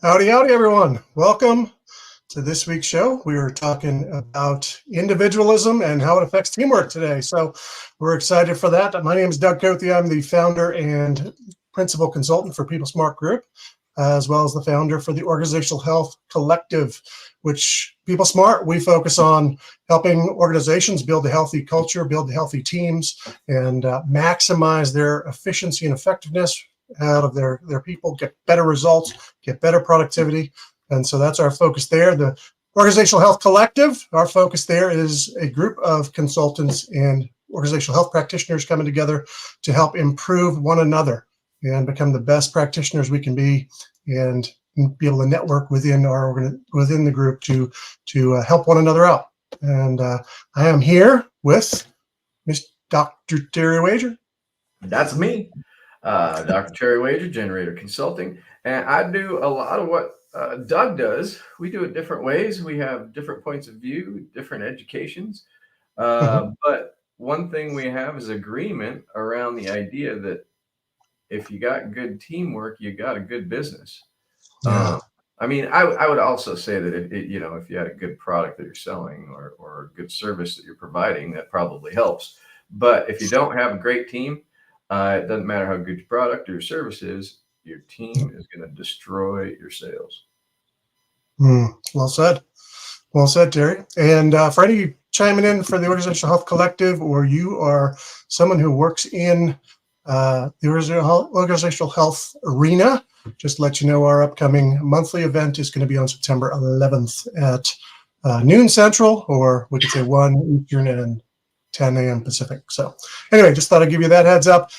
Howdy, howdy, everyone. Welcome to this week's show. We are talking about individualism and how it affects teamwork today. So we're excited for that. My name is Doug Cothey. I'm the founder and principal consultant for People Smart Group, as well as the founder for the Organizational Health Collective, which People Smart, we focus on helping organizations build a healthy culture, build healthy teams, and maximize their efficiency and effectiveness out of their people, get better results, get better productivity. And so that's our focus there. The Organizational Health Collective, our focus there is a group of consultants and organizational health practitioners coming together to help improve one another and become the best practitioners we can be, and be able to network within the group to help one another out. And I am here with Dr. Terry Wager. That's me. Dr. Terry Wager, Generator Consulting, and I do a lot of what Doug does. We do it different ways. We have different points of view, different educations, but one thing we have is agreement around the idea that if you got good teamwork, you got a good business. Yeah. I would also say that if you had a good product that you're selling or a good service that you're providing, that probably helps. But if you don't have a great team, it doesn't matter how good your product or your service is, your team is going to destroy your sales. Well said. Well said, Terry. And for any of you chiming in for the Organizational Health Collective, or you are someone who works in the organizational health arena, just to let you know, our upcoming monthly event is going to be on September 11th at noon Central, or we could say 1 Eastern and 10 a.m. Pacific. So anyway, just thought I'd give you that heads up.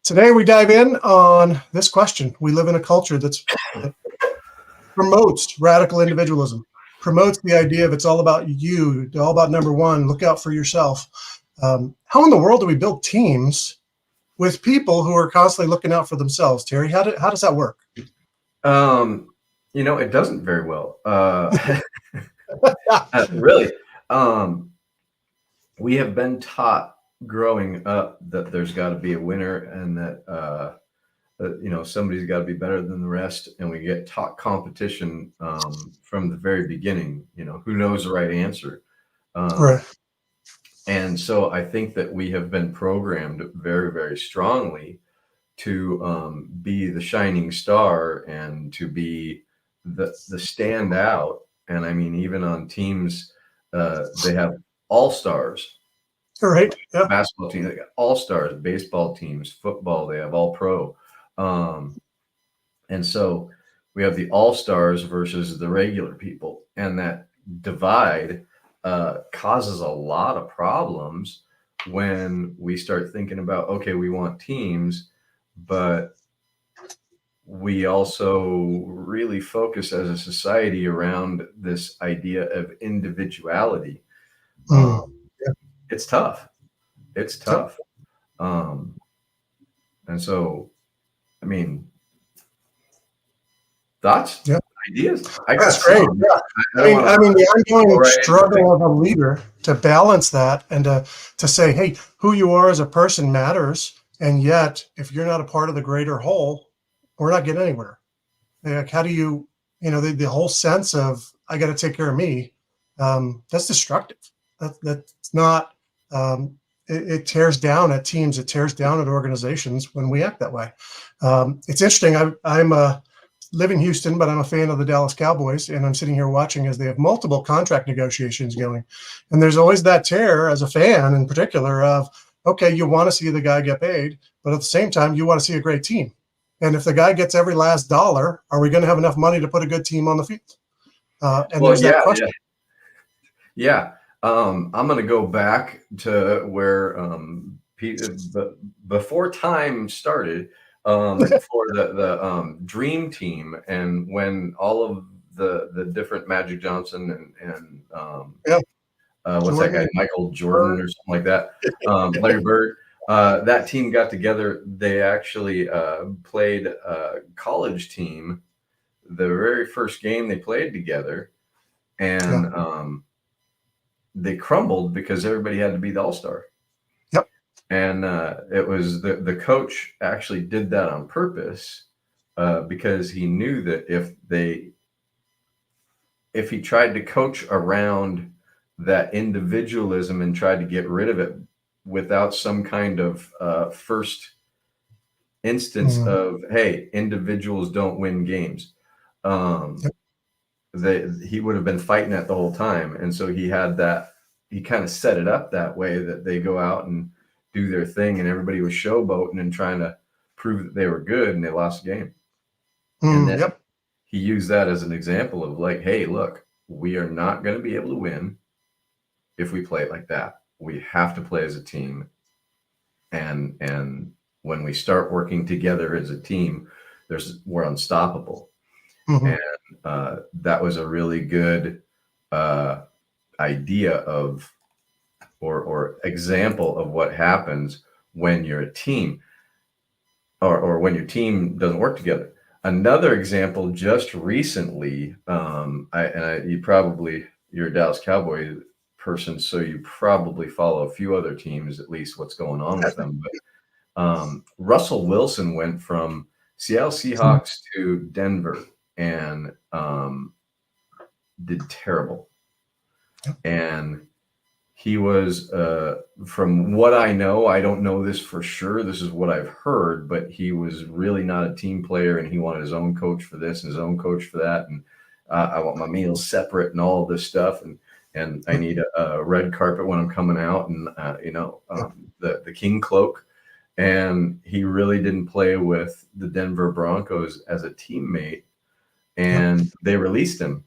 Today we dive in on this question. We live in a culture that promotes radical individualism, promotes the idea of it's all about you, it's all about number one, look out for yourself. How in the world do we build teams with people who are constantly looking out for themselves? Terry, how does that work? It doesn't very well. Really. We have been taught growing up that there's got to be a winner, and that somebody's got to be better than the rest, and we get taught competition from the very beginning. Who knows the right answer? Right. And so I think that we have been programmed very, very strongly to be the shining star and to be the standout. And I mean, even on teams, they have all-stars. Right. Yeah. Basketball team, they got all-stars. Baseball teams, football, they have all-pro. And so we have the all-stars versus the regular people. And that divide causes a lot of problems when we start thinking about, okay, we want teams, but we also really focus as a society around this idea of individuality. It's tough. It's tough. And so, I mean, thoughts, ideas? That's great. Yeah. I mean, the ongoing struggle of a leader to balance that and to say, hey, who you are as a person matters. And yet, if you're not a part of the greater whole, we're not getting anywhere. Like, how do you, the whole sense of, I got to take care of me, that's destructive. That's not, it tears down at teams, it tears down at organizations when we act that way. It's interesting. I'm live in Houston, but I'm a fan of the Dallas Cowboys, and I'm sitting here watching as they have multiple contract negotiations going. And there's always that tear as a fan in particular of, okay, you want to see the guy get paid, but at the same time, you want to see a great team. And if the guy gets every last dollar, are we going to have enough money to put a good team on the field? There's that question. Yeah. I'm going to go back to where before time started, for the dream team, and when all of the different Magic Johnson and what's that guy, Michael Jordan or something like that, Larry Bird, that team got together. They actually played a college team the very first game they played together, and they crumbled because everybody had to be the all-star. Yep. And it was the coach actually did that on purpose, because he knew that if they if he tried to coach around that individualism and tried to get rid of it without some kind of first instance of, hey, individuals don't win games, he would have been fighting that the whole time. And so he kind of set it up that way, that they go out and do their thing, and everybody was showboating and trying to prove that they were good, and they lost the game. And then he used that as an example of like, hey, look, we are not going to be able to win if we play it like that. We have to play as a team. And when we start working together as a team, we're unstoppable. And that was a really good idea of, or example of what happens when you're a team, or when your team doesn't work together. Another example, just recently, you're a Dallas Cowboy person, so you probably follow a few other teams, at least what's going on with them. But Russell Wilson went from Seattle Seahawks to Denver and did terrible. And he was, from what I know, I don't know this for sure, this is what I've heard, but he was really not a team player, and he wanted his own coach for this and his own coach for that. And I want my meals separate and all this stuff. And I need a red carpet when I'm coming out, and the king cloak. And he really didn't play with the Denver Broncos as a teammate, and they released him.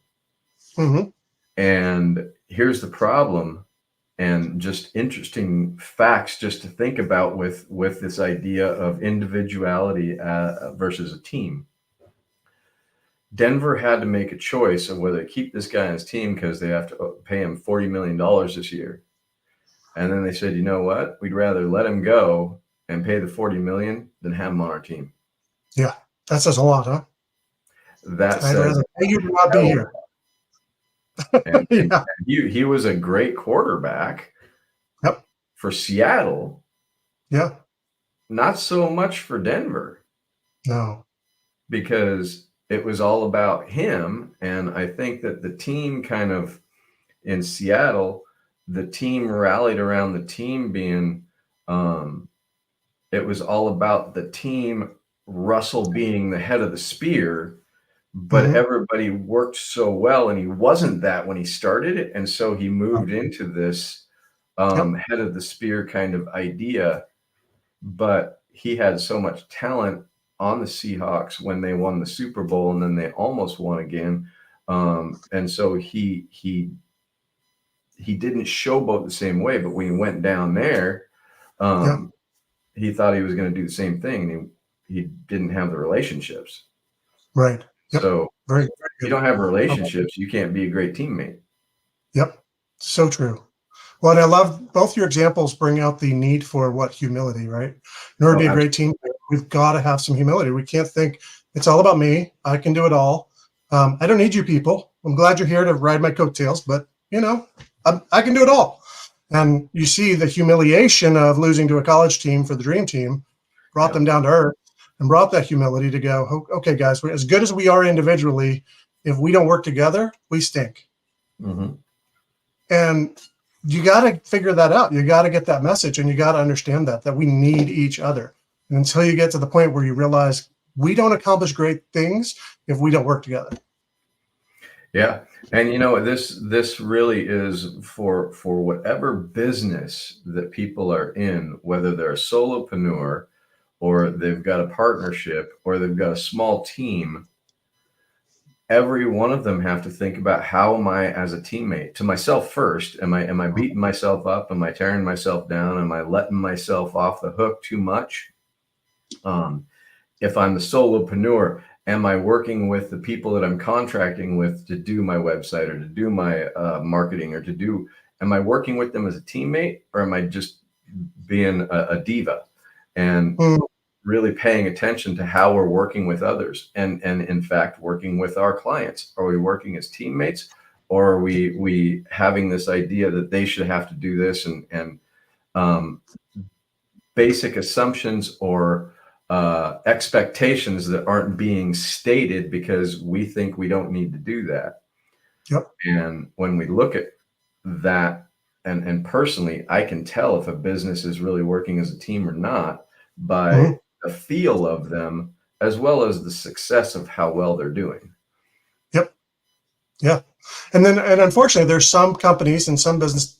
And here's the problem, and just interesting facts just to think about with this idea of individuality versus a team. Denver had to make a choice of whether to keep this guy on his team because they have to pay him $40 million this year. And then they said, you know what? We'd rather let him go and pay the $40 million than have him on our team. Yeah, that says a lot, huh? That says you do not be here. And he was a great quarterback for Seattle. Yeah. Not so much for Denver. No. Because it was all about him. And I think that the team kind of in Seattle, the team rallied around the team being, it was all about the team, Russell being the head of the spear, but everybody worked so well, and he wasn't that when he started it. And so he moved into this head of the spear kind of idea, but he had so much talent on the Seahawks when they won the Super Bowl, and then they almost won again. And so he didn't showboat the same way, but when he went down there, he thought he was going to do the same thing, and he didn't have the relationships. Right. Yep. So very if you don't have relationships, you can't be a great teammate. Yep. So true. Well, and I love both your examples bring out the need for humility, right? In order to be a great team, we've got to have some humility. We can't think it's all about me. I can do it all. I don't need you people. I'm glad you're here to ride my coattails, but I can do it all. And you see the humiliation of losing to a college team for the dream team brought them down to earth and brought that humility to go, okay, guys, as good as we are individually, if we don't work together, we stink. And you got to figure that out. You got to get that message, and you got to understand that we need each other. And until you get to the point where you realize we don't accomplish great things if we don't work together. Yeah. And this really is for whatever business that people are in, whether they're a solopreneur or they've got a partnership or they've got a small team. Every one of them have to think about, how am I as a teammate to myself first? Am I beating myself up? Am I tearing myself down? Am I letting myself off the hook too much? If I'm the solopreneur, am I working with the people that I'm contracting with to do my website or to do my marketing or am I working with them as a teammate, or am I just being a diva and really paying attention to how we're working with others and in fact working with our clients? Are we working as teammates, or are we having this idea that they should have to do this and basic assumptions or expectations that aren't being stated because we think we don't need to do that? Yep. And when we look at that, and personally, I can tell if a business is really working as a team or not by the feel of them, as well as the success of how well they're doing. Yep. Yeah. And unfortunately, there's some companies and some business,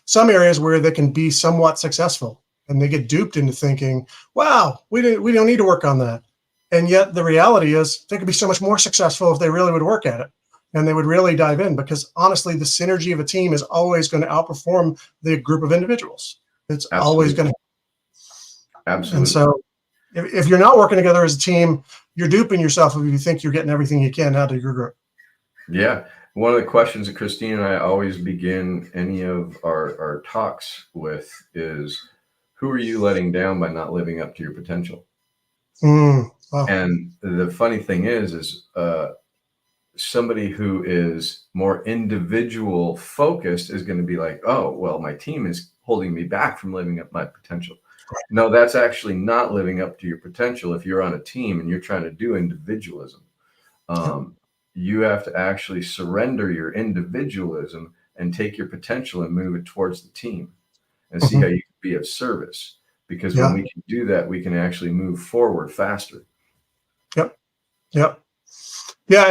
some areas where they can be somewhat successful and they get duped into thinking, wow, we don't need to work on that. And yet the reality is they could be so much more successful if they really would work at it and they would really dive in, because honestly, the synergy of a team is always going to outperform the group of individuals. It's always going to. Absolutely. And so if you're not working together as a team, you're duping yourself if you think you're getting everything you can out of your group. Yeah. One of the questions that Christine and I always begin any of our talks with is, who are you letting down by not living up to your potential? Wow. And the funny thing is somebody who is more individual focused is going to be like, oh, well, my team is holding me back from living up my potential. Right. No, that's actually not living up to your potential. If you're on a team and you're trying to do individualism, you have to actually surrender your individualism and take your potential and move it towards the team and see how you can be of service. Because when we can do that, we can actually move forward faster. Yep. Yeah.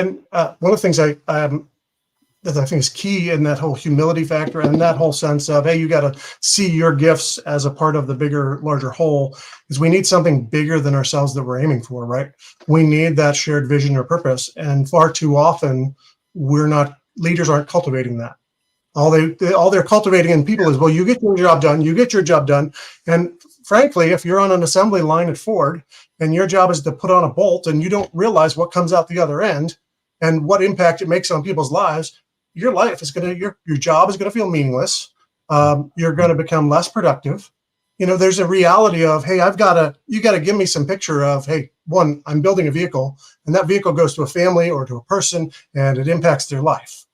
And one of the things that I think is key in that whole humility factor and that whole sense of, hey, you got to see your gifts as a part of the bigger, larger whole, is we need something bigger than ourselves that we're aiming for, right? We need that shared vision or purpose. And far too often, leaders aren't cultivating that. All they're cultivating in people is, well, you get your job done. And frankly, if you're on an assembly line at Ford and your job is to put on a bolt and you don't realize what comes out the other end and what impact it makes on people's lives, your life is your job is going to feel meaningless. You're going to become less productive. There's a reality of, hey, you got to give me some picture of, hey, one, I'm building a vehicle and that vehicle goes to a family or to a person and it impacts their life.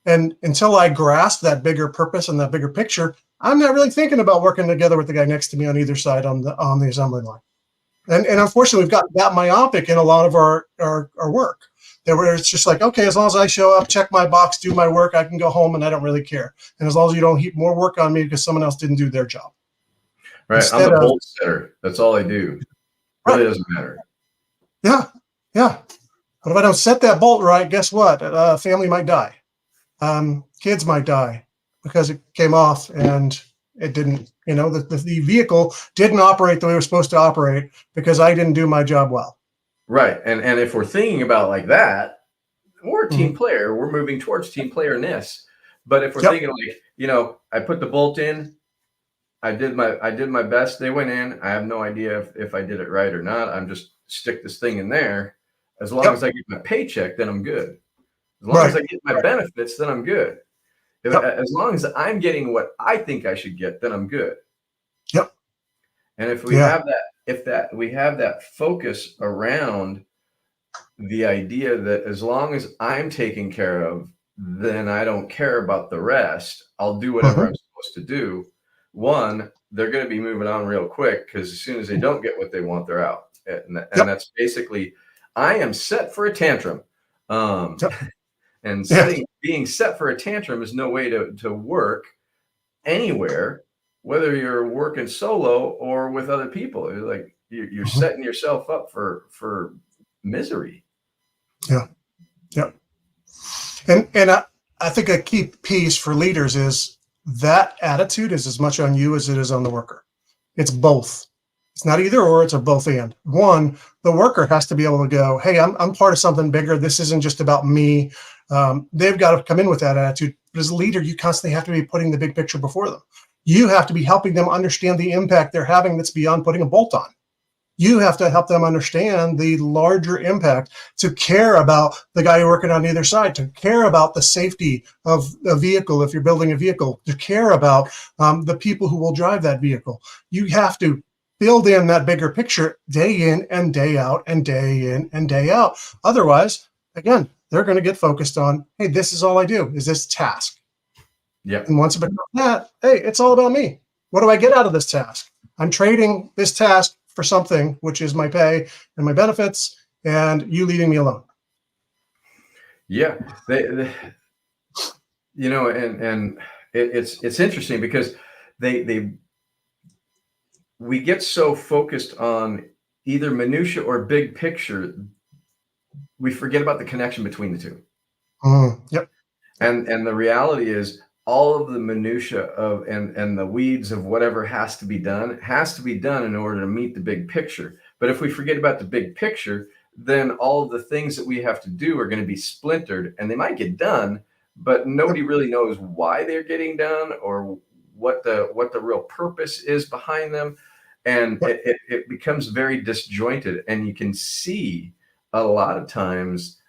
And until I grasp that bigger purpose and that bigger picture, I'm not really thinking about working together with the guy next to me on either side on the assembly line. And unfortunately, we've got that myopic in a lot of our work, where it's just like, okay, as long as I show up, check my box, do my work, I can go home and I don't really care. And as long as you don't heap more work on me because someone else didn't do their job. Right. I'm the bolt setter. That's all I do. Really doesn't matter. Yeah. But if I don't set that bolt right, guess what? Family might die. Kids might die because it came off and it didn't, the vehicle didn't operate the way it was supposed to operate because I didn't do my job well. Right. And if we're thinking about like that, we're a team player. We're moving towards team playerness. But if we're thinking like, I put the bolt in, I did my best. They went in. I have no idea if I did it right or not. I'm just stick this thing in there. As long as I get my paycheck, then I'm good. As long as I get my benefits, then I'm good. As long as I'm getting what I think I should get, then I'm good. Yep. And if we have we have that focus around the idea that as long as I'm taken care of, then I don't care about the rest. I'll do whatever I'm supposed to do. One, they're going to be moving on real quick because as soon as they don't get what they want, they're out. And that's basically, I am set for a tantrum. And being set for a tantrum is no way to work anywhere, whether you're working solo or with other people. It's like you're setting yourself up for misery. Yeah. And I think a key piece for leaders is that attitude is as much on you as it is on the worker. It's both. It's not either or, it's a both and. One, the worker has to be able to go, hey, I'm part of something bigger. This isn't just about me. They've got to come in with that attitude. But as a leader, you constantly have to be putting the big picture before them. You have to be helping them understand the impact they're having that's beyond putting a bolt on. You have to help them understand the larger impact, to care about the guy you're working on either side, to care about the safety of a vehicle if you're building a vehicle, to care about the people who will drive that vehicle. You have to build in that bigger picture day in and day out and day in and day out. Otherwise, again, they're going to get focused on, hey, this is all I do, is this task. Yep. And once it becomes that, hey, it's all about me. What do I get out of this task? I'm trading this task for something, which is my pay and my benefits, and you leaving me alone. Yeah. and it's interesting because they we get so focused on either minutia or big picture, we forget about the connection between the two. Yep. And the reality is all of the minutia of and the weeds of whatever has to be done in order to meet the big picture. But if we forget about the big picture, then all of the things that we have to do are going to be splintered, and they might get done, but nobody really knows why they're getting done or what the real purpose is behind them. And Yep. it becomes very disjointed, and you can see a lot of times,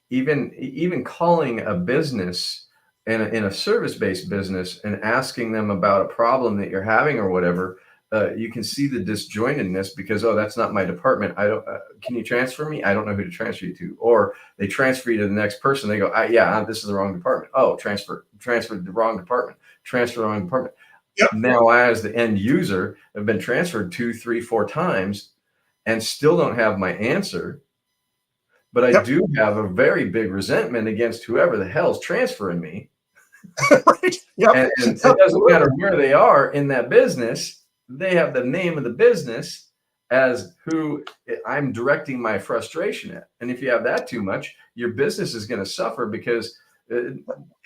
even calling a business in a service-based business and asking them about a problem that you're having or whatever, you can see the disjointedness because, oh, that's not my department. I don't. Can you transfer me? I don't know who to transfer you to. Or they transfer you to the next person. They go, yeah, this is the wrong department. Oh, transfer the wrong department. Transfer the wrong department. Yep. Now, as the end user, have been transferred 2, 3, 4 times and still don't have my answer. But I Yep. do have a very big resentment against whoever the hell's transferring me. Right. Yep. And it doesn't matter where they are in that business. They have the name of the business as who I'm directing my frustration at. And if you have that too much, your business is going to suffer because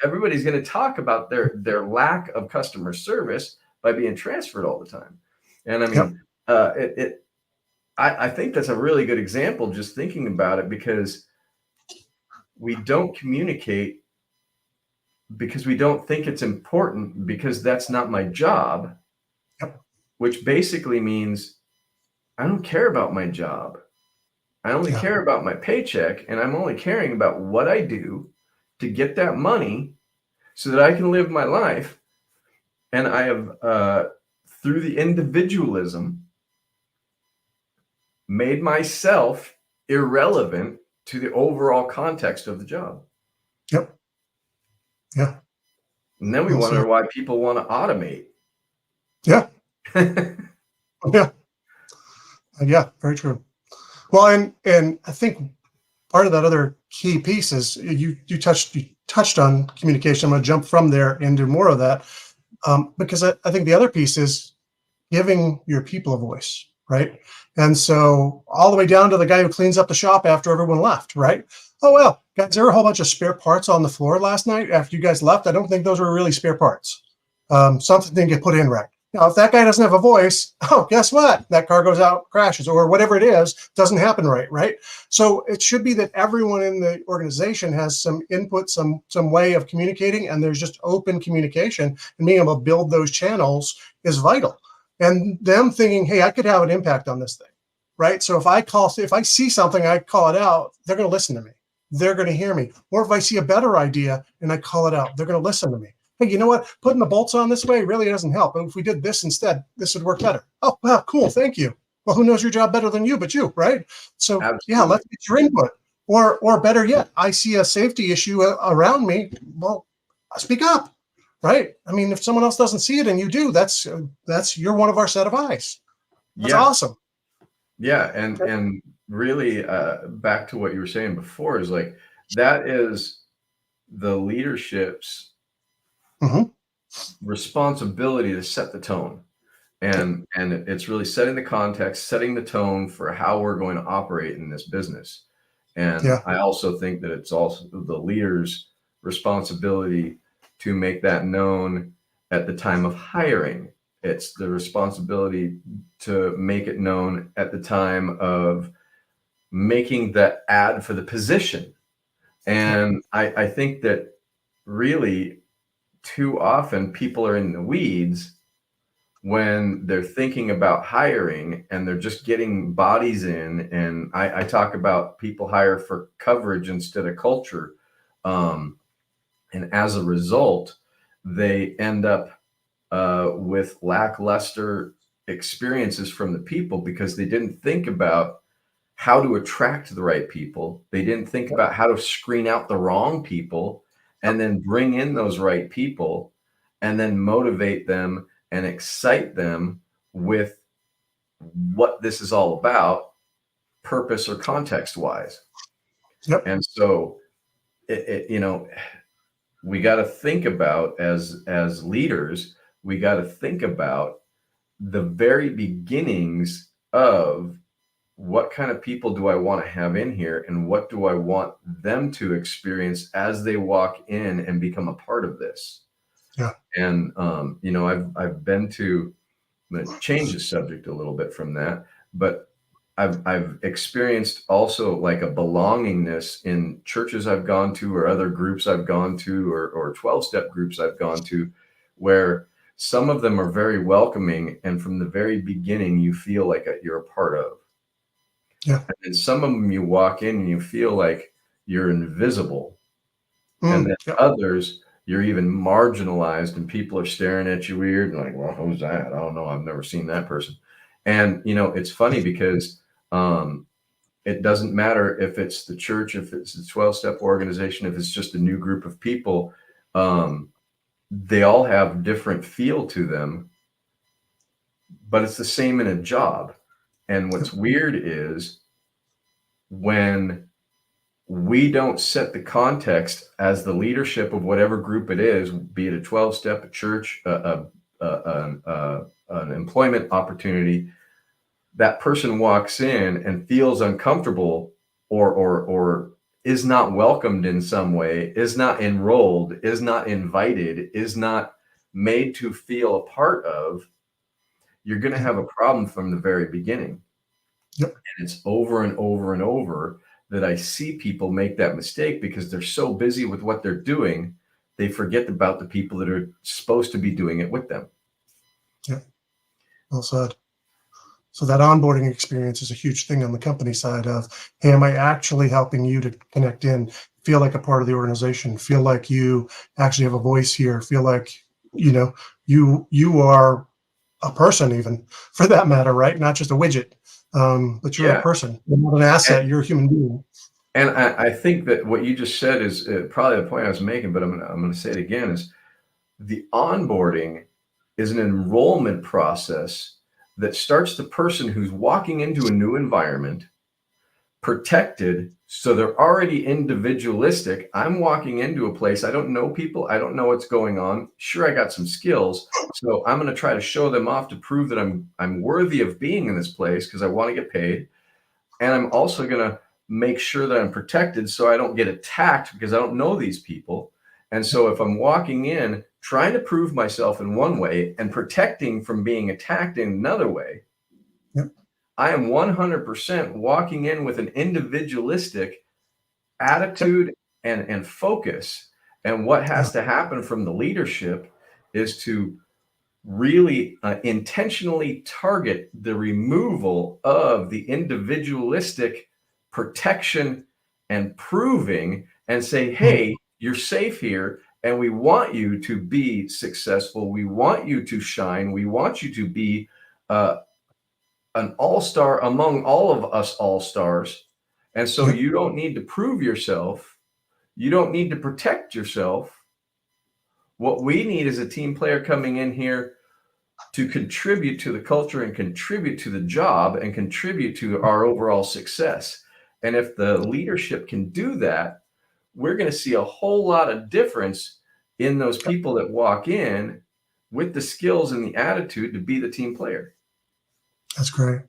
everybody's going to talk about their lack of customer service by being transferred all the time. And I mean, I think that's a really good example, just thinking about it, because we don't communicate because we don't think it's important, because that's not my job, which basically means I don't care about my job. I only care about my paycheck, and I'm only caring about what I do to get that money so that I can live my life. And I have, through the individualism, made myself irrelevant to the overall context of the job. Yep. Yeah. And then we wonder why people want to automate. Yeah. Yeah. Yeah. Very true. Well, and I think part of that other key piece is you touched on communication. I'm going to jump from there into more of that, because I think the other piece is giving your people a voice, right? And so all the way down to the guy who cleans up the shop after everyone left, right? Oh, well, guys, there were a whole bunch of spare parts on the floor last night after you guys left. I don't think those were really spare parts. Something didn't get put in right. Now, if that guy doesn't have a voice, oh, guess what? That car goes out, crashes, or whatever it is, doesn't happen right, right? So it should be that everyone in the organization has some input, some way of communicating, and there's just open communication, and being able to build those channels is vital. And them thinking, hey, I could have an impact on this thing, right? So if I see something, I call it out, they're going to listen to me. They're going to hear me. Or if I see a better idea and I call it out, they're going to listen to me. Hey, you know what? Putting the bolts on this way really doesn't help. But if we did this instead, this would work better. Oh, wow, cool. Thank you. Well, who knows your job better than you but you, right? So yeah, let's get your input. Or better yet, I see a safety issue around me. Well, speak up. Right. I mean, if someone else doesn't see it and you do, that's you're one of our set of eyes. That's awesome. Yeah. And really, back to what you were saying before, is like, that is the leadership's responsibility to set the tone. And it's really setting the context, setting the tone for how we're going to operate in this business. And I also think that it's also the leader's responsibility to make that known at the time of hiring. It's the responsibility to make it known at the time of making the ad for the position. And I think that really too often people are in the weeds when they're thinking about hiring and they're just getting bodies in. And I talk about people hire for coverage instead of culture. And as a result, they end up with lackluster experiences from the people because they didn't think about how to attract the right people. They didn't think about how to screen out the wrong people and then bring in those right people and then motivate them and excite them with what this is all about, purpose or context wise. And so, we got to think about as leaders, we got to think about the very beginnings of what kind of people do I want to have in here, and what do I want them to experience as they walk in and become a part of this. Yeah. And I've been to change the subject a little bit from that, but I've experienced also like a belongingness in churches I've gone to, or other groups I've gone to, or 12-step groups I've gone to, where some of them are very welcoming, and from the very beginning you feel like you're a part of. Yeah. And some of them you walk in and you feel like you're invisible. And then others, you're even marginalized, and people are staring at you weird and like, well, who's that? I don't know. I've never seen that person. And, it's funny because it doesn't matter if it's the church, if it's a 12-step organization, if it's just a new group of people, they all have different feel to them, but it's the same in a job. And what's weird is when we don't set the context as the leadership of whatever group it is, be it a 12-step, a church, an employment opportunity, that person walks in and feels uncomfortable, or is not welcomed in some way, is not enrolled, is not invited, is not made to feel a part of, you're going to have a problem from the very beginning. Yep. And it's over and over and over that I see people make that mistake because they're so busy with what they're doing, they forget about the people that are supposed to be doing it with them. Yeah. Well said. So that onboarding experience is a huge thing on the company side of, hey, am I actually helping you to connect in, feel like a part of the organization, feel like you actually have a voice here, feel like, you are a person, even for that matter, right? Not just a widget, but you're a person. You're not an asset. You're a human being. And I think that what you just said is probably the point I was making, but I'm going to say it again, is the onboarding is an enrollment process that starts the person who's walking into a new environment protected. So they're already individualistic. I'm walking into a place. I don't know people. I don't know what's going on. Sure, I got some skills. So I'm going to try to show them off to prove that I'm worthy of being in this place because I want to get paid. And I'm also going to make sure that I'm protected so I don't get attacked because I don't know these people. And so if I'm walking in trying to prove myself in one way and protecting from being attacked in another way, I am 100% walking in with an individualistic attitude and focus. And what has to happen from the leadership is to really intentionally target the removal of the individualistic protection and proving, and say, hey, you're safe here, and we want you to be successful. We want you to shine. We want you to be an all-star among all of us all-stars. And so you don't need to prove yourself. You don't need to protect yourself. What we need is a team player coming in here to contribute to the culture and contribute to the job and contribute to our overall success. And if the leadership can do that, we're going to see a whole lot of difference in those people that walk in with the skills and the attitude to be the team player. That's great.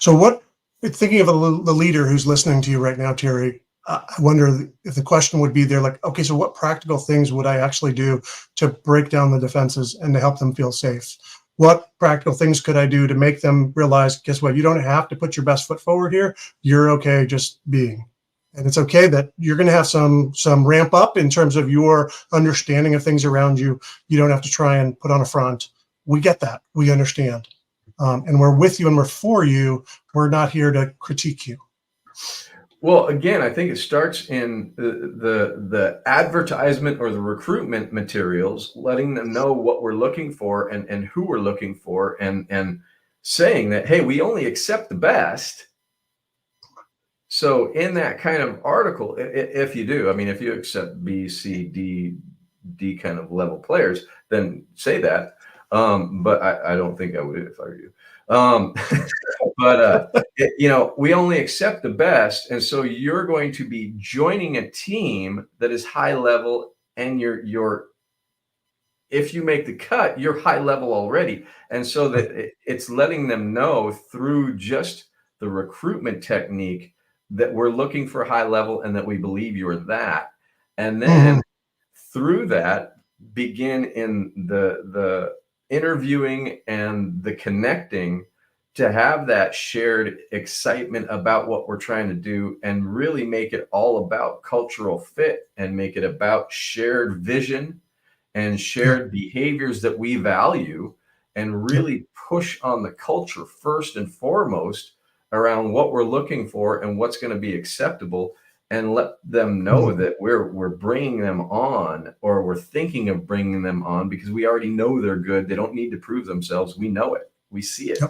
So thinking of the leader who's listening to you right now, Terry, I wonder if the question would be there, like, okay, so what practical things would I actually do to break down the defenses and to help them feel safe? What practical things could I do to make them realize, guess what, you don't have to put your best foot forward here. You're okay just being. And it's okay that you're going to have some ramp up in terms of your understanding of things around you. You don't have to try and put on a front. We get that. We understand. And we're with you and we're for you. We're not here to critique you. Well, again, I think it starts in the advertisement or the recruitment materials, letting them know what we're looking for and who we're looking for, and saying that, hey, we only accept the best. So in that kind of article, if you do, I mean, if you accept B, C, D kind of level players, then say that. But I don't think I would if I were you. But we only accept the best. And so you're going to be joining a team that is high level and if you make the cut, you're high level already. And so that it's letting them know through just the recruitment technique that we're looking for high level and that we believe you're that. And then through that, begin in the interviewing and the connecting to have that shared excitement about what we're trying to do, and really make it all about cultural fit and make it about shared vision and shared behaviors that we value, and really push on the culture first and foremost around what we're looking for and what's going to be acceptable, and let them know that we're bringing them on, or we're thinking of bringing them on, because we already know they're good. They don't need to prove themselves. We know it. We see it.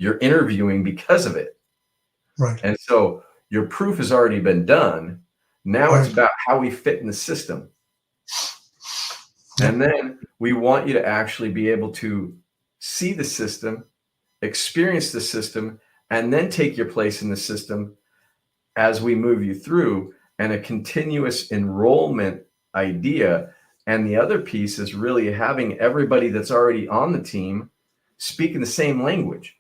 You're interviewing because of it. Right. And so your proof has already been done. Now it's about how we fit in the system. And then we want you to actually be able to see the system, experience the system, and then take your place in the system as we move you through, and a continuous enrollment idea. And the other piece is really having everybody that's already on the team speaking the same language.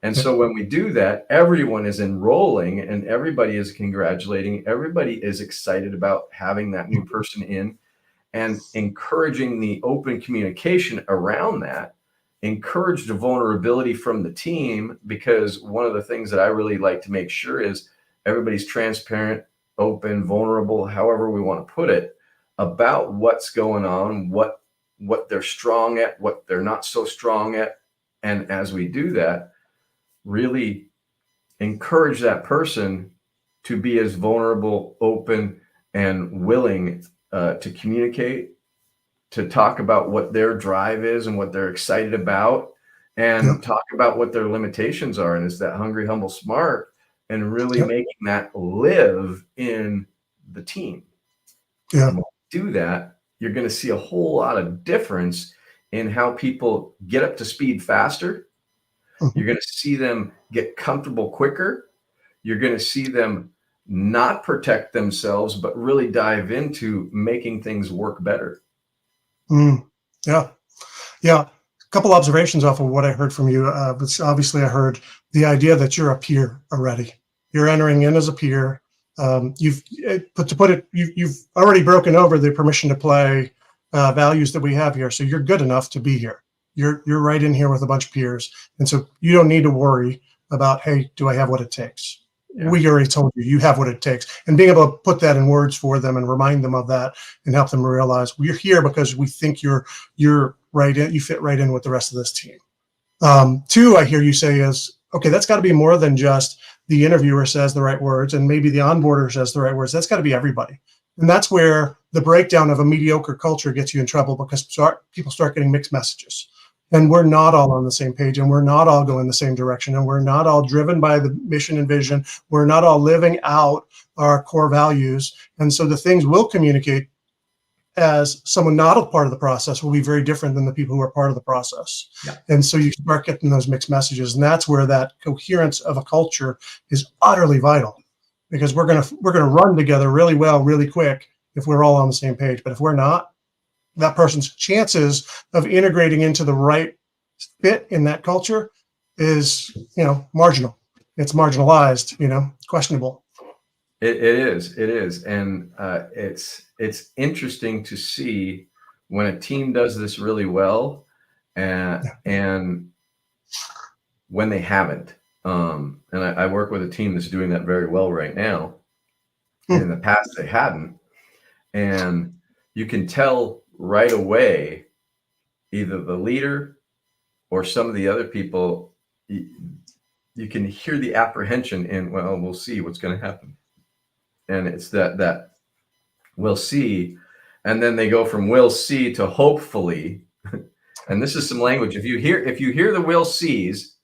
And so when we do that, everyone is enrolling and everybody is congratulating. Everybody is excited about having that new person in, and encouraging the open communication around that. Encourage the vulnerability from the team, because one of the things that I really like to make sure is everybody's transparent, open, vulnerable, however we want to put it, about what's going on, what they're strong at, what they're not so strong at. And as we do that, really encourage that person to be as vulnerable, open, and willing to communicate, to talk about what their drive is and what they're excited about, and talk about what their limitations are. And it's that hungry, humble, smart, and really making that live in the team. And when you do that, you're going to see a whole lot of difference in how people get up to speed faster. You're going to see them get comfortable quicker. You're going to see them not protect themselves, but really dive into making things work better. Yeah. A couple observations off of what I heard from you. But obviously, I heard the idea that you're a peer already. You're entering in as a peer. You've already broken over the permission to play values that we have here. So you're good enough to be here. You're right in here with a bunch of peers. And so you don't need to worry about, hey, do I have what it takes? We already told you have what it takes. And being able to put that in words for them and remind them of that, and help them realize we're here because we think you're right in, you fit right in with the rest of this team. Two, I hear you say is, okay, that's got to be more than just the interviewer says the right words and maybe the onboarder says the right words. That's got to be everybody. And that's where the breakdown of a mediocre culture gets you in trouble, because people start getting mixed messages. And we're not all on the same page, and we're not all going the same direction, and we're not all driven by the mission and vision. We're not all living out our core values. And so the things we'll communicate as someone not a part of the process will be very different than the people who are part of the process. And so you start getting those mixed messages. And that's where that coherence of a culture is utterly vital, because we're gonna run together really well, really quick if we're all on the same page. But if we're not, that person's chances of integrating into the right fit in that culture is, marginal. It's marginalized, questionable. It is. And it's interesting to see when a team does this really well, and when they haven't. And I work with a team that's doing that very well right now. In the past, they hadn't. And you can tell right away, either the leader or some of the other people, you can hear the apprehension in, well, we'll see what's going to happen. And it's that we'll see. And then they go from we'll see to hopefully. And this is some language. If you hear the we'll sees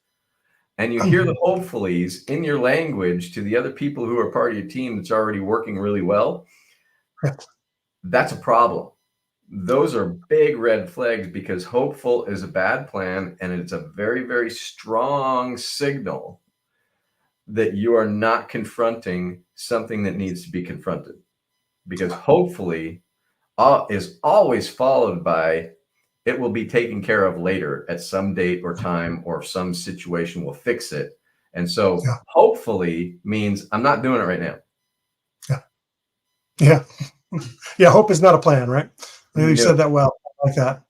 and you hear the hopefullys in your language to the other people who are part of your team that's already working really well, that's a problem. Those are big red flags, because hopeful is a bad plan, and it's a very, very strong signal that you are not confronting something that needs to be confronted. because hopefully is always followed by it will be taken care of later at some date or time, or some situation will fix it. And so Yeah. hopefully means I'm not doing it right now. Yeah. Yeah. Yeah. Hope is not a plan, right? You No. said that well. I like that.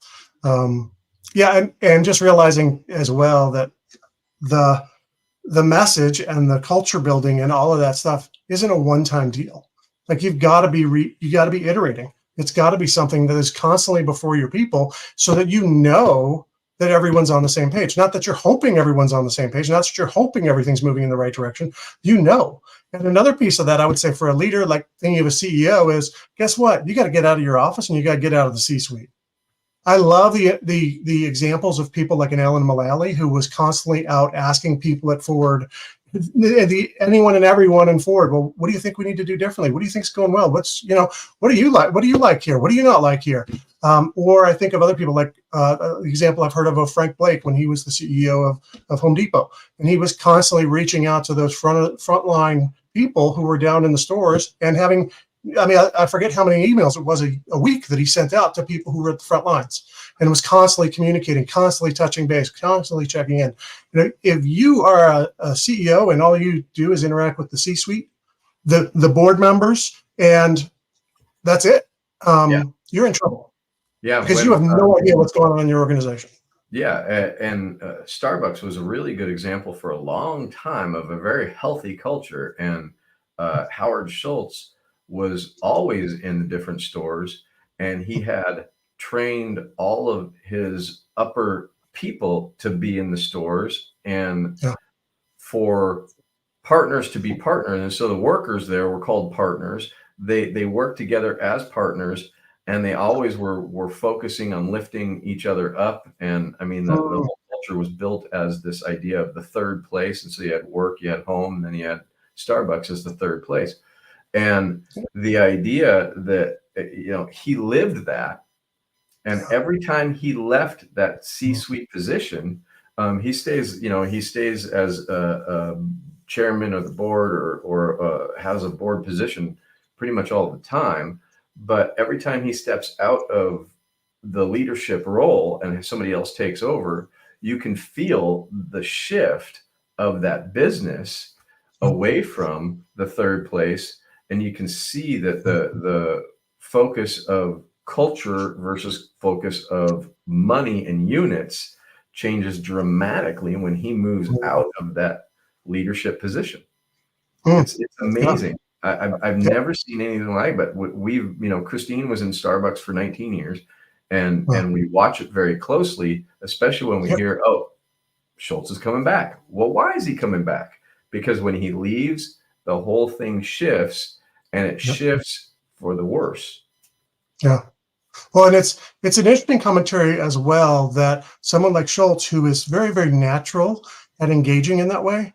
Yeah. And just realizing as well that the message and the culture building and all of that stuff isn't a one-time deal. Like you've got to be you got to be iterating. It's got to be something that is constantly before your people, so that you know that everyone's on the same page. Not that you're hoping everyone's on the same page, not that you're hoping everything's moving in the right direction. You know. And another piece of that, I would say, for a leader, like thinking of a CEO, is guess what? You got to get out of your office and you got to get out of the C-suite. I love the examples of people like an Alan Mullally, who was constantly out asking people at Ford, anyone and everyone in Ford, well, what do you think we need to do differently? What do you think's going well? What do you like? What do you like here? What do you not like here? Or I think of other people like the example I've heard of Frank Blake when he was the CEO of Home Depot, and he was constantly reaching out to those frontline people who were down in the stores and having. I mean, I forget how many emails it was a week that he sent out to people who were at the front lines, and was constantly communicating, constantly touching base, constantly checking in. If you are a CEO and all you do is interact with the C-suite, the board members, and that's it, you're in trouble. Yeah, because you have no idea what's going on in your organization. Yeah, and Starbucks was a really good example for a long time of a very healthy culture, and Howard Schultz was always in the different stores, and he had trained all of his upper people to be in the stores, and for partners to be partners. And so the workers there were called partners. They worked together as partners, and they always were focusing on lifting each other up. And I mean, the whole culture was built as this idea of the third place. And so you had work, you had home, and then you had Starbucks as the third place. And the idea that, he lived that. And every time he left that C-suite position, he stays as a chairman of the board, or has a board position pretty much all the time. But every time he steps out of the leadership role and somebody else takes over, you can feel the shift of that business away from the third place. And you can see that the focus of culture versus focus of money and units changes dramatically when he moves out of that leadership position. It's amazing. I've never seen anything like it. But we've, Christine was in Starbucks for 19 years, and we watch it very closely, especially when we hear, oh, Schultz is coming back. Well, why is he coming back? Because when he leaves, the whole thing shifts, and it shifts for the worse. Yeah. Well, and it's an interesting commentary as well, that someone like Schultz, who is very, very natural at engaging in that way,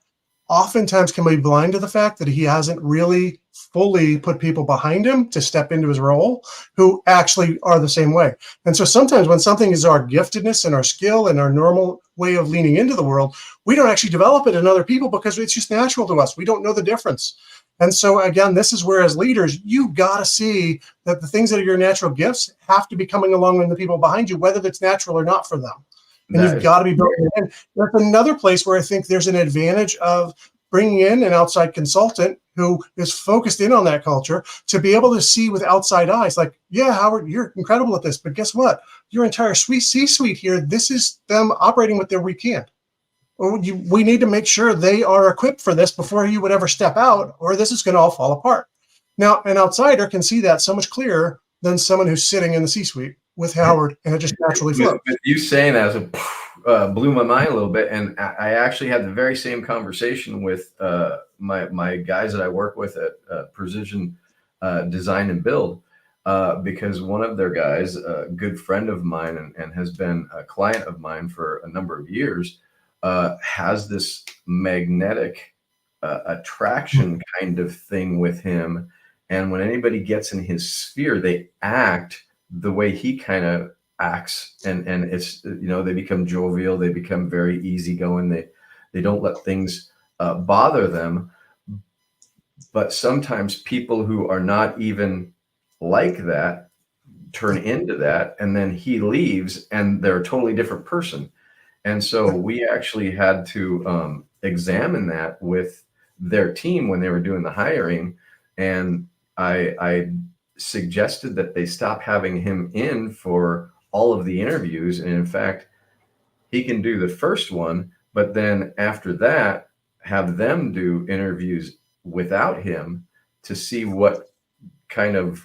oftentimes can be blind to the fact that he hasn't really fully put people behind him to step into his role who actually are the same way. And so sometimes when something is our giftedness and our skill and our normal way of leaning into the world, we don't actually develop it in other people because it's just natural to us. We don't know the difference. And so again, this is where, as leaders, you've got to see that the things that are your natural gifts have to be coming along in the people behind you, whether that's natural or not for them. And you've got to be building it in. That's another place where I think there's an advantage of bringing in an outside consultant who is focused in on that culture to be able to see with outside eyes, like, yeah, Howard, you're incredible at this, but guess what? Your entire C-suite here, this is them operating with their weak hand. We need to make sure they are equipped for this before you would ever step out, or this is going to all fall apart. Now, an outsider can see that so much clearer than someone who's sitting in the C-suite with Howard, and it just naturally flows. You saying that blew my mind a little bit, and I actually had the very same conversation with my guys that I work with at Precision Design and Build, because one of their guys, a good friend of mine and has been a client of mine for a number of years, has this magnetic attraction kind of thing with him. And when anybody gets in his sphere, they act the way he kind of acts. And it's, they become jovial. They become very easygoing. They don't let things bother them. But sometimes people who are not even like that turn into that, and then he leaves and they're a totally different person. And so we actually had to examine that with their team when they were doing the hiring. And I suggested that they stop having him in for all of the interviews. And in fact, he can do the first one, but then after that, have them do interviews without him to see what kind of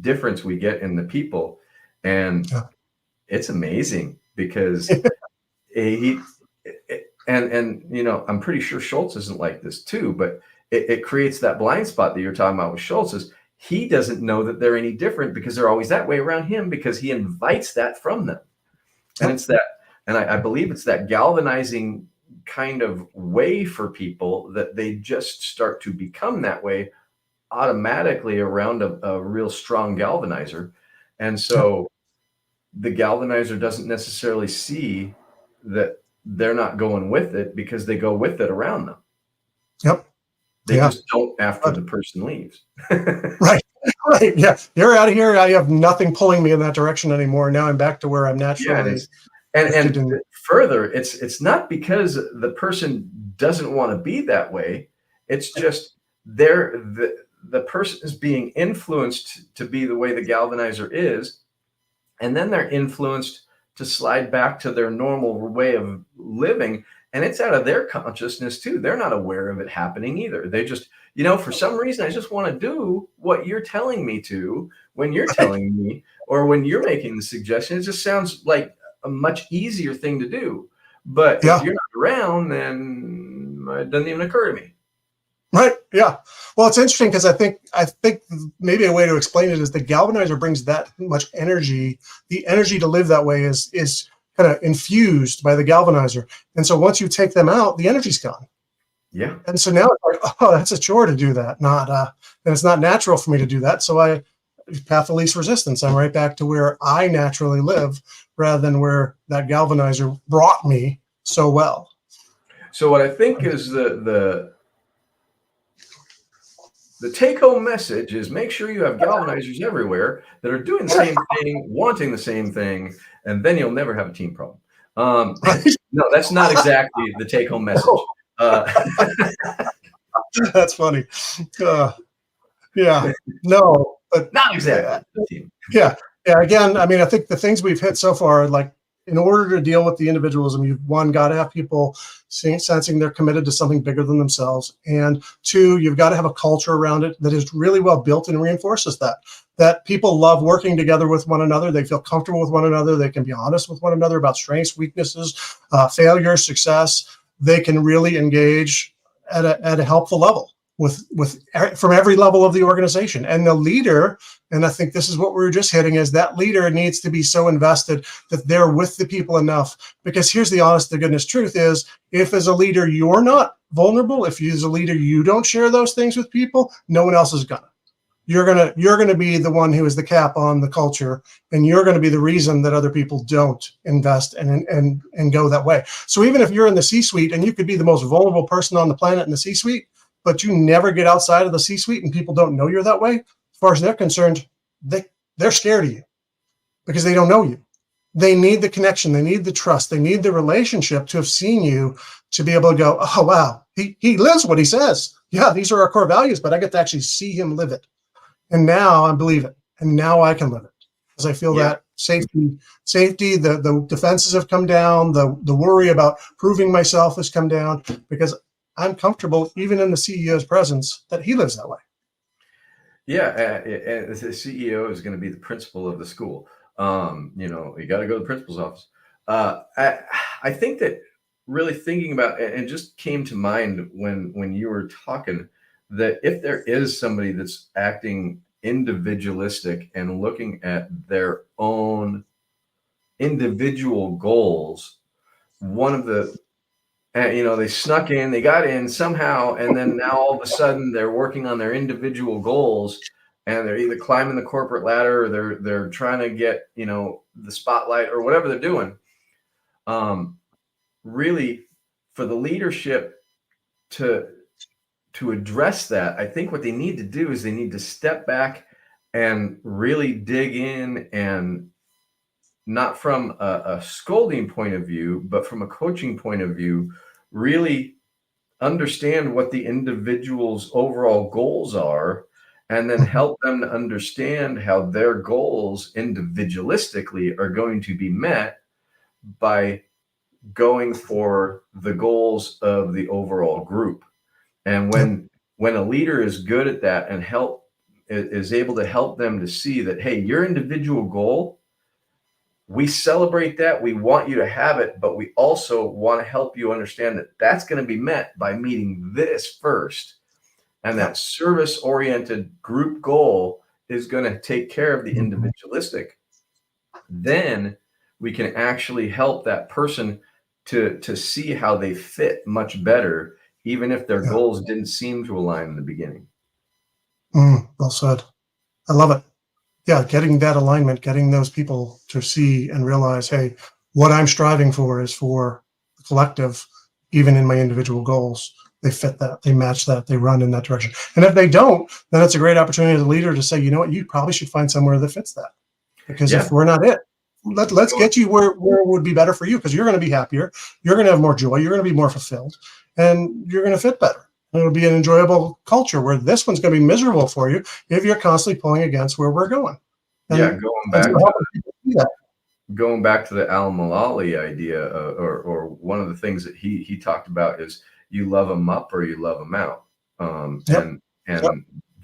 difference we get in the people. And it's amazing because he and you know, I'm pretty sure Schultz isn't like this too, but it creates that blind spot that you're talking about with Schultz. Is he doesn't know that they're any different because they're always that way around him, because he invites that from them. And it's that, and I believe it's that galvanizing kind of way for people that they just start to become that way automatically around a real strong galvanizer. And so the galvanizer doesn't necessarily see that they're not going with it because they go with it around them. Yep. They just don't after the person leaves. Right. Right. Yeah. You're out of here. I have nothing pulling me in that direction anymore. Now I'm back to where I'm naturally. Yeah, and further, it's not because the person doesn't want to be that way. It's just the person is being influenced to be the way the galvanizer is. And then they're influenced to slide back to their normal way of living. And it's out of their consciousness too. They're not aware of it happening either. They just, you know, for some reason, I just want to do what you're telling me to when you're telling me, or when you're making the suggestion. It just sounds like a much easier thing to do. But if you're not around, then it doesn't even occur to me. Right. Yeah. Well, it's interesting because I think maybe a way to explain it is the galvanizer brings that much energy. The energy to live that way is kind of infused by the galvanizer. And so once you take them out, the energy's gone. Yeah. And so now it's like, oh, that's a chore to do that. And it's not natural for me to do that. So path of least resistance. I'm right back to where I naturally live rather than where that galvanizer brought me so well. So what I think is the take-home message is make sure you have galvanizers everywhere that are doing the same thing, wanting the same thing, and then you'll never have a team problem. No, that's not exactly the take-home message. That's funny. Yeah, no, but not exactly. Yeah. Again, I mean, I think the things we've hit so far, like in order to deal with the individualism, you've got to have people sensing they're committed to something bigger than themselves. And two, you've got to have a culture around it that is really well built and reinforces that people love working together with one another. They feel comfortable with one another. They can be honest with one another about strengths, weaknesses, failure, success. They can really engage at a helpful level from every level of the organization. And the leader, and I think this is what we were just hitting, is that leader needs to be so invested that they're with the people enough. Because here's the honest to goodness truth is, if as a leader you're not vulnerable, if you as a leader you don't share those things with people, no one else is gonna. You're gonna be the one who is the cap on the culture, and you're gonna be the reason that other people don't invest and go that way. So even if you're in the C-suite and you could be the most vulnerable person on the planet in the C-suite, but you never get outside of the C-suite and people don't know you're that way, as far as they're concerned, they're scared of you because they don't know you. They need the connection. They need the trust. They need the relationship to have seen you to be able to go, oh, wow, he lives what he says. Yeah, these are our core values, but I get to actually see him live it. And now I believe it. And now I can live it because I feel that safety, the defenses have come down. The worry about proving myself has come down because I'm comfortable, even in the CEO's presence, that he lives that way. Yeah, and the CEO is going to be the principal of the school. You know, you got to go to the principal's office. I think that really thinking about it just came to mind when you were talking, that if there is somebody that's acting individualistic and looking at their own individual goals, one of the you know, they snuck in, they got in somehow, and then now all of a sudden they're working on their individual goals, and they're either climbing the corporate ladder or they're trying to get, you know, the spotlight or whatever they're doing. Really, for the leadership to address that, I think what they need to do is they need to step back and really dig in, and not from a scolding point of view, but from a coaching point of view, really understand what the individual's overall goals are, and then help them to understand how their goals individualistically are going to be met by going for the goals of the overall group. And when a leader is good at that and is able to help them to see that, hey, your individual goal, we celebrate that, we want you to have it, but we also want to help you understand that that's going to be met by meeting this first. And that service-oriented group goal is going to take care of the individualistic. Then we can actually help that person to see how they fit much better, even if their goals didn't seem to align in the beginning. Well said. I love it. Yeah, getting that alignment, getting those people to see and realize, hey, what I'm striving for is for the collective, even in my individual goals. They fit that, they match that, they run in that direction. And if they don't, then it's a great opportunity as a leader to say, you know what, you probably should find somewhere that fits that. Because if we're not it, let's get you where it would be better for you, because you're going to be happier, you're going to have more joy, you're going to be more fulfilled, and you're going to fit better. And it'll be an enjoyable culture, where this one's going to be miserable for you if you're constantly pulling against where we're going. And going back to the Al-Mulally idea, or one of the things that he talked about is, you love them up or you love them out. And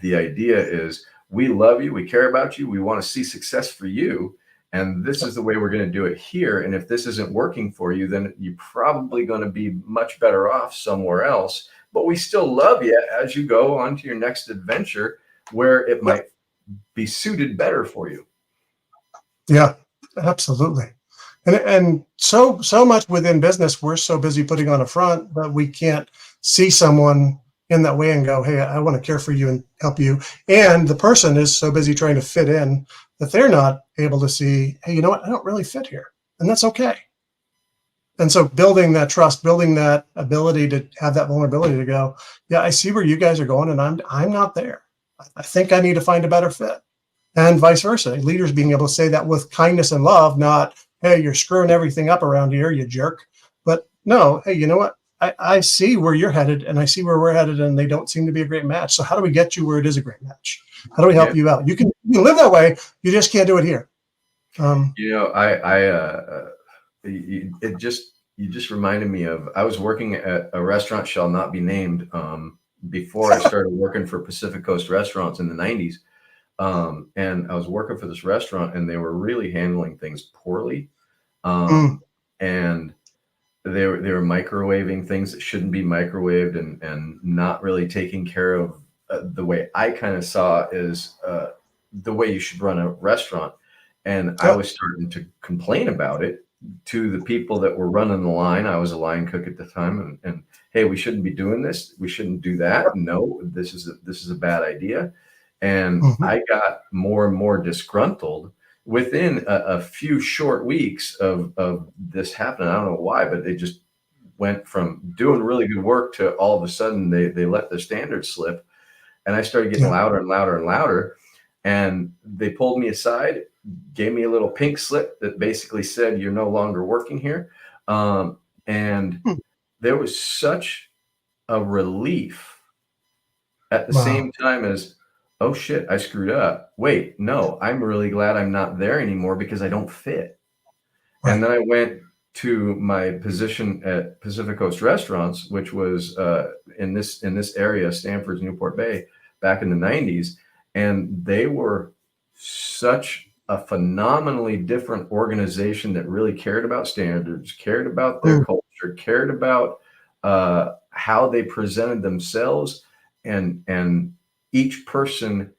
the idea is, we love you, we care about you, we want to see success for you, and this is the way we're going to do it here. And if this isn't working for you, then you're probably going to be much better off somewhere else. But we still love you as you go on to your next adventure, where it might be suited better for you. Yeah, absolutely. And so much within business, we're so busy putting on a front that we can't see someone in that way and go, hey, I want to care for you and help you. And the person is so busy trying to fit in that they're not able to see, hey, you know what, I don't really fit here. And that's okay. And so building that trust, building that ability to have that vulnerability to go, yeah, I see where you guys are going, and I'm not there. I think I need to find a better fit. And vice versa. Leaders being able to say that with kindness and love, not, hey, you're screwing everything up around here, you jerk. But no, hey, you know what? I see where you're headed, and I see where we're headed, and they don't seem to be a great match. So how do we get you where it is a great match? How do we help you out? You can live that way. You just can't do it here. You just reminded me of, I was working at a restaurant, shall not be named, before I started working for Pacific Coast Restaurants in the 90s. And I was working for this restaurant, and they were really handling things poorly. And they were microwaving things that shouldn't be microwaved, and not really taking care of the way I kind of saw is the way you should run a restaurant. And I was starting to complain about it to the people that were running the line. I was a line cook at the time, and hey, we shouldn't be doing this. We shouldn't do that. No, this is a bad idea. And I got more and more disgruntled within a few short weeks of this happening. I don't know why, but they just went from doing really good work to all of a sudden they let their standards slip. And I started getting louder and louder and louder. And they pulled me aside, gave me a little pink slip that basically said, you're no longer working here. And there was such a relief at the same time as, oh shit, I screwed up. Wait, no, I'm really glad I'm not there anymore because I don't fit. Right. And then I went to my position at Pacific Coast Restaurants, which was in this area, Stanford's Newport Bay, back in the 90s. And they were such a phenomenally different organization that really cared about standards, cared about their culture, cared about how they presented themselves, and each person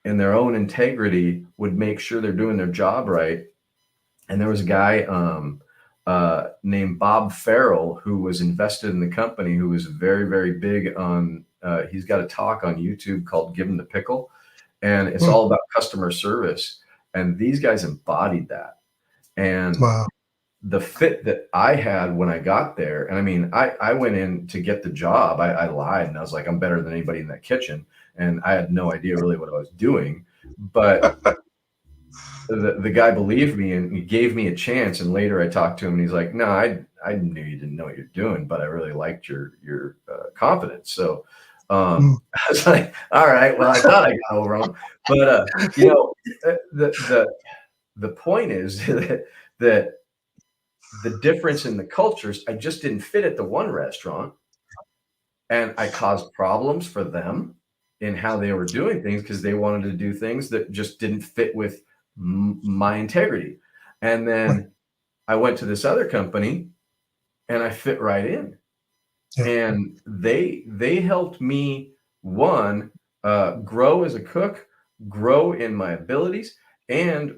in their own integrity would make sure they're doing their job right. And there was a guy named Bob Farrell, who was invested in the company, who was very, very big on, he's got a talk on YouTube called Give 'em the Pickle. And it's all about customer service. And these guys embodied that. And the fit that I had when I got there, and I mean, I went in to get the job. I lied, and I was like, I'm better than anybody in that kitchen. And I had no idea really what I was doing. but the guy believed me and he gave me a chance. And later I talked to him and he's like, no, I knew you didn't know what you're doing, but I really liked your confidence. So I was like, all right, well, I thought I got over him, but you know, the point is that the difference in the cultures, I just didn't fit at the one restaurant, and I caused problems for them in how they were doing things because they wanted to do things that just didn't fit with my integrity. And then I went to this other company and I fit right in. Yeah. And they helped me, one, grow as a cook, grow in my abilities. And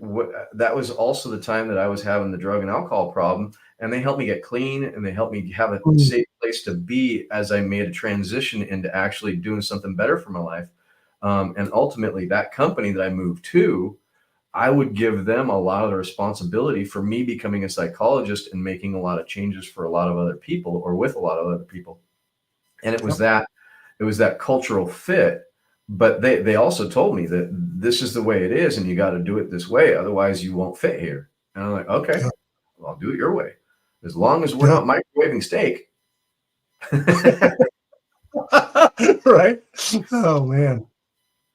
that was also the time that I was having the drug and alcohol problem. And they helped me get clean and they helped me have a safe place to be as I made a transition into actually doing something better for my life. And ultimately, that company that I moved to, I would give them a lot of the responsibility for me becoming a psychologist and making a lot of changes for a lot of other people or with a lot of other people. And it was that cultural fit. But they also told me that this is the way it is and you got to do it this way. Otherwise you won't fit here. And I'm like, okay, well, I'll do it your way. As long as we're not microwaving steak. Right. Oh, man.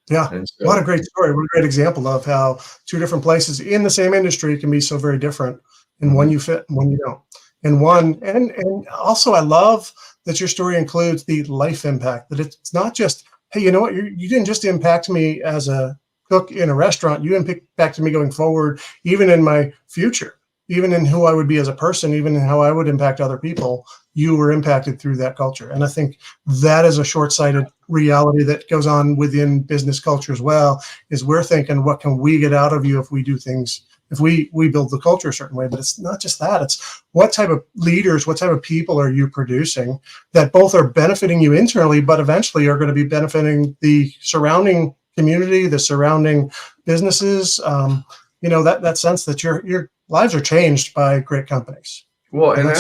Yeah. So, what a great story. What a great example of how two different places in the same industry can be so very different. And one you fit and one you don't. And also I love that your story includes the life impact, that it's not just, hey, you know what, you didn't just impact me as a cook in a restaurant, you impacted me going forward, even in my future, even in who I would be as a person, even in how I would impact other people. You were impacted through that culture. And I think that is a short-sighted reality that goes on within business culture as well, is we're thinking, what can we get out of you if we do things, if we build the culture a certain way? But it's not just that. It's what type of leaders, what type of people are you producing that both are benefiting you internally, but eventually are going to be benefiting the surrounding community, the surrounding businesses. That sense that your lives are changed by great companies. Well, and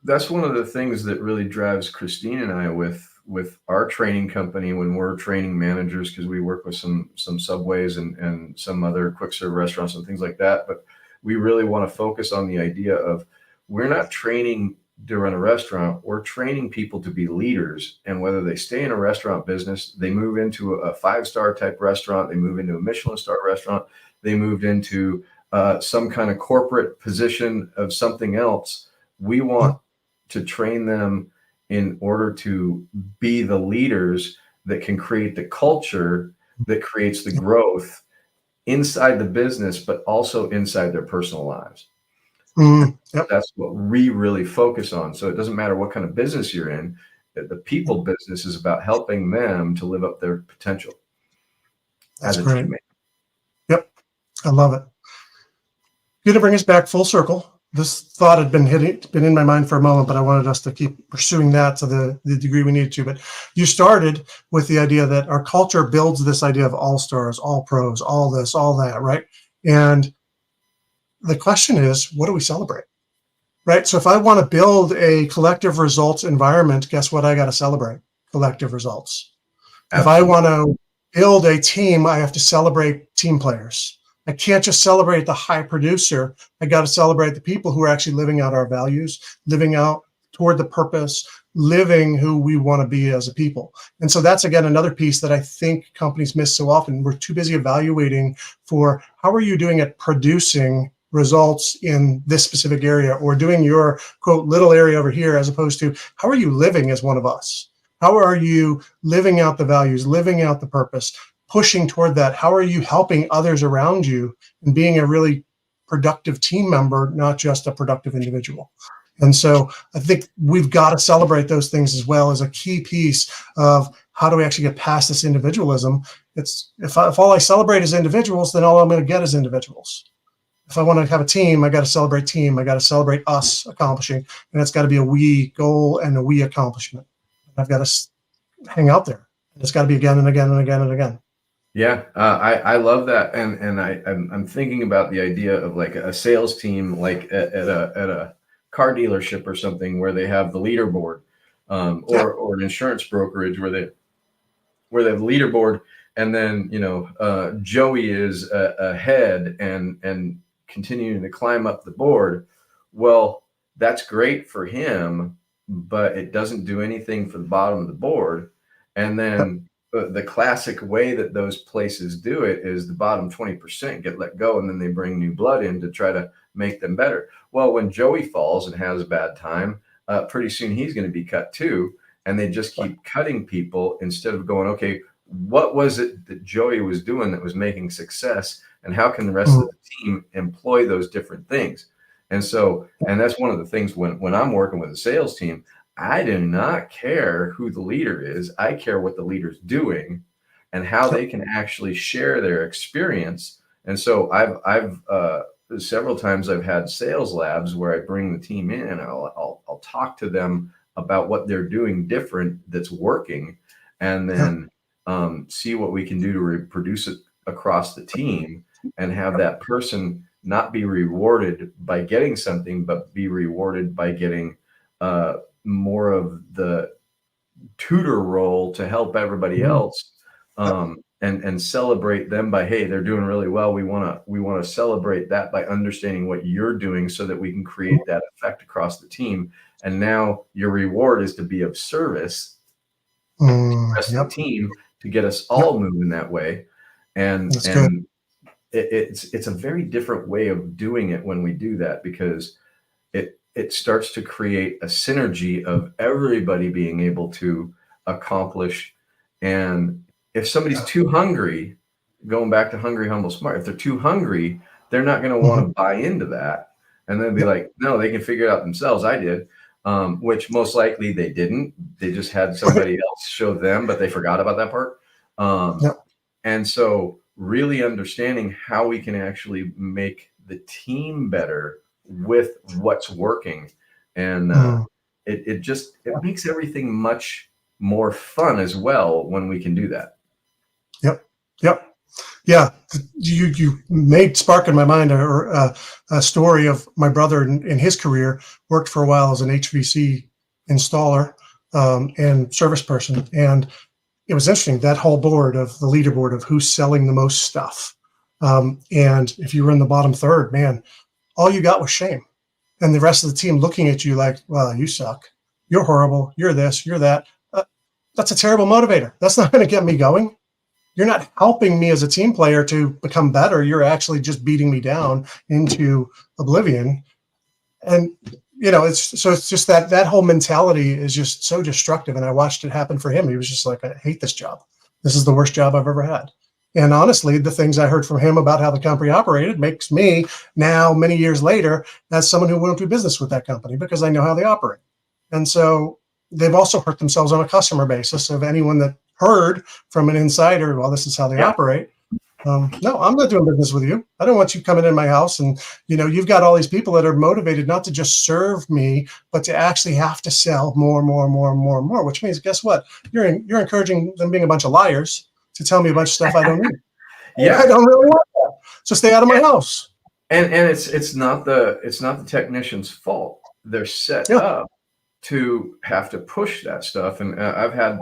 that's one of the things that really drives Christine and I with our training company when we're training managers, because we work with some Subways and some other quick serve restaurants and things like that. But we really want to focus on the idea of, we're not training to run a restaurant, we're training people to be leaders. And whether they stay in a restaurant business, they move into a 5-star type restaurant, they move into a Michelin star restaurant, they moved into some kind of corporate position of something else, we want to train them in order to be the leaders that can create the culture that creates the growth inside the business, but also inside their personal lives. That's what we really focus on. So it doesn't matter what kind of business you're in, the people business is about helping them to live up their potential. That's as a great. teammate. Yep. I love it. Good to bring us back full circle. This thought had been in my mind for a moment, but I wanted us to keep pursuing that to the degree we needed to. But you started with the idea that our culture builds this idea of all stars, all pros, all this, all that, right? And the question is, what do we celebrate? Right? So if I want to build a collective results environment, guess what I got to celebrate? Collective results. Absolutely. If I want to build a team, I have to celebrate team players. I can't just celebrate the high producer. I got to celebrate the people who are actually living out our values, living out toward the purpose, living who we want to be as a people. And so that's, again, another piece that I think companies miss so often. We're too busy evaluating for how are you doing at producing results in this specific area, or doing your, quote, little area over here, as opposed to how are you living as one of us? How are you living out the values, living out the purpose, pushing toward that? How are you helping others around you and being a really productive team member, not just a productive individual? And so I think we've got to celebrate those things as well as a key piece of how do we actually get past this individualism. It's if all I celebrate is individuals, then all I'm going to get is individuals. If I want to have a team, I got to celebrate team. I got to celebrate us accomplishing, and it's got to be a we goal and a we accomplishment. I've got to hang out there. It's got to be again and again and again and again. Yeah, I love that, and I'm thinking about the idea of like a sales team, like at a car dealership or something, where they have the leaderboard, or an insurance brokerage where they have the leaderboard, and then Joey is ahead and continuing to climb up the board. Well, that's great for him, but it doesn't do anything for the bottom of the board. And then the classic way that those places do it is the bottom 20% get let go, and then they bring new blood in to try to make them better. Well, when Joey falls and has a bad time, pretty soon he's going to be cut too. And they just keep cutting people instead of going, okay, what was it that Joey was doing that was making success, and how can the rest of the team employ those different things? And that's one of the things when I'm working with a sales team, I do not care who the leader is. I care what the leader's doing and how they can actually share their experience. And so I've several times I've had sales labs where I bring the team in and I'll talk to them about what they're doing different that's working, and then see what we can do to reproduce it across the team, and have that person not be rewarded by getting something, but be rewarded by getting more of the tutor role to help everybody else, and celebrate them by, hey, they're doing really well. We want to celebrate that by understanding what you're doing so that we can create that effect across the team. And now your reward is to be of service to the rest of the team to get us all moving that way. And it's a very different way of doing it when we do that, because it starts to create a synergy of everybody being able to accomplish. And if somebody's too hungry, going back to hungry, humble, smart, if they're too hungry, they're not going to want to buy into that. And then be like, no, they can figure it out themselves. I did. Which most likely they didn't. They just had somebody else show them, but they forgot about that part. And so really understanding how we can actually make the team better with what's working. And it makes everything much more fun as well when we can do that. Yeah, you made spark in my mind a story of my brother in his career. Worked for a while as an HVC installer and service person, and it was interesting, that whole board of the leaderboard of who's selling the most stuff. And if you were in the bottom third, man, all you got was shame, and the rest of the team looking at you like, well, you suck, you're horrible, you're this, you're that. That's a terrible motivator. That's not going to get me going. You're not helping me as a team player to become better. You're actually just beating me down into oblivion. And, it's just that whole mentality is just so destructive. And I watched it happen for him. He was just like, I hate this job. This is the worst job I've ever had. And honestly, the things I heard from him about how the company operated makes me now, many years later, as someone who won't do business with that company because I know how they operate. And so they've also hurt themselves on a customer basis of anyone that heard from an insider, well, this is how they operate. No, I'm not doing business with you. I don't want you coming in my house. And, you've got all these people that are motivated not to just serve me, but to actually have to sell more, which means, guess what? You're encouraging them being a bunch of liars to tell me a bunch of stuff I don't need. I don't really want that. So stay out of my house. And it's not the technician's fault. They're set up to have to push that stuff. And I've had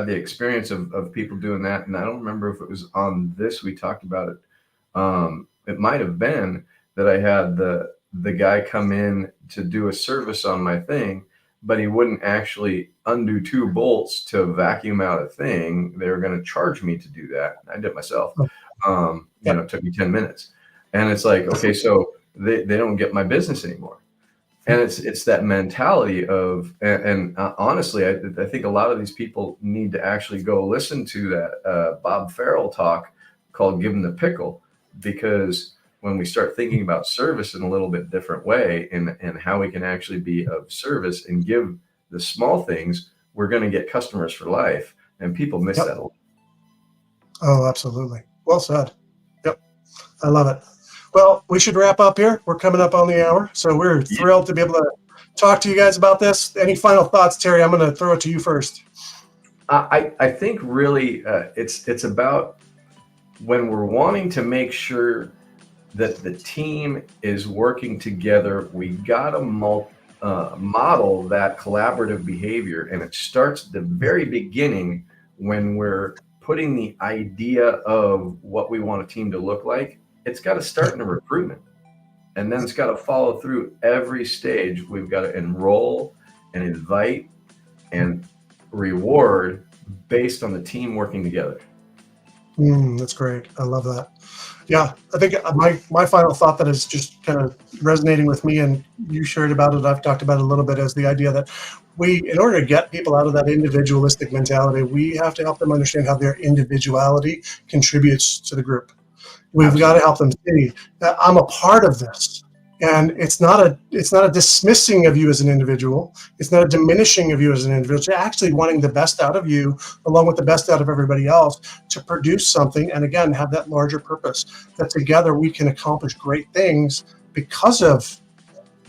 the experience of people doing that. And I don't remember if it was on this, we talked about it. It might've been that I had the guy come in to do a service on my thing, but he wouldn't actually undo 2 bolts to vacuum out a thing. They were going to charge me to do that. I did it myself. It took me 10 minutes. And it's like, okay, so they don't get my business anymore. And it's that mentality of, and honestly, I think a lot of these people need to actually go listen to that Bob Farrell talk called "Give 'Em the Pickle," because when we start thinking about service in a little bit different way, and how we can actually be of service and give the small things, we're going to get customers for life, and people miss that a lot. Oh, absolutely. Well said. Yep, I love it. Well, we should wrap up here. We're coming up on the hour. So we're thrilled to be able to talk to you guys about this. Any final thoughts, Terry? I'm going to throw it to you first. I think really it's about when we're wanting to make sure that the team is working together, we got to model that collaborative behavior. And it starts at the very beginning when we're putting the idea of what we want a team to look like, it's got to start in a recruitment. And then it's got to follow through every stage. We've got to enroll and invite and reward based on the team working together. That's great. I love that. Yeah, I think my final thought that is just kind of resonating with me, and you shared about it, I've talked about it a little bit, is the idea that in order to get people out of that individualistic mentality, we have to help them understand how their individuality contributes to the group. We've got to help them see that I'm a part of this. And it's not a dismissing of you as an individual. It's not a diminishing of you as an individual. It's actually wanting the best out of you, along with the best out of everybody else, to produce something. And again, have that larger purpose that together we can accomplish great things because of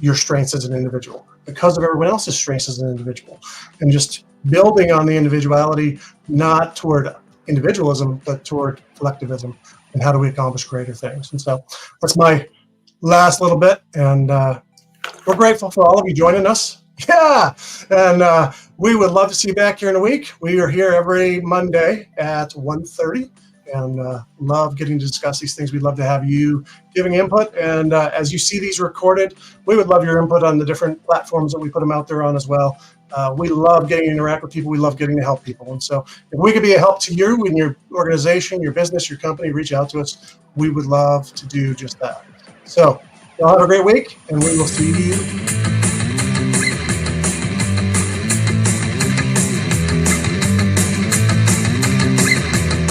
your strengths as an individual, because of everyone else's strengths as an individual, and just building on the individuality, not toward individualism, but toward collectivism. And how do we accomplish greater things? And so that's my last little bit, and we're grateful for all of you joining us. Yeah, and we would love to see you back here in a week. We are here every Monday at 1:30, and love getting to discuss these things. We'd love to have you giving input, and as you see these recorded, we would love your input on the different platforms that we put them out there on as well. We love getting to interact with people. We love getting to help people. And so if we could be a help to you in your organization, your business, your company, reach out to us. We would love to do just that. So y'all have a great week, and we will see you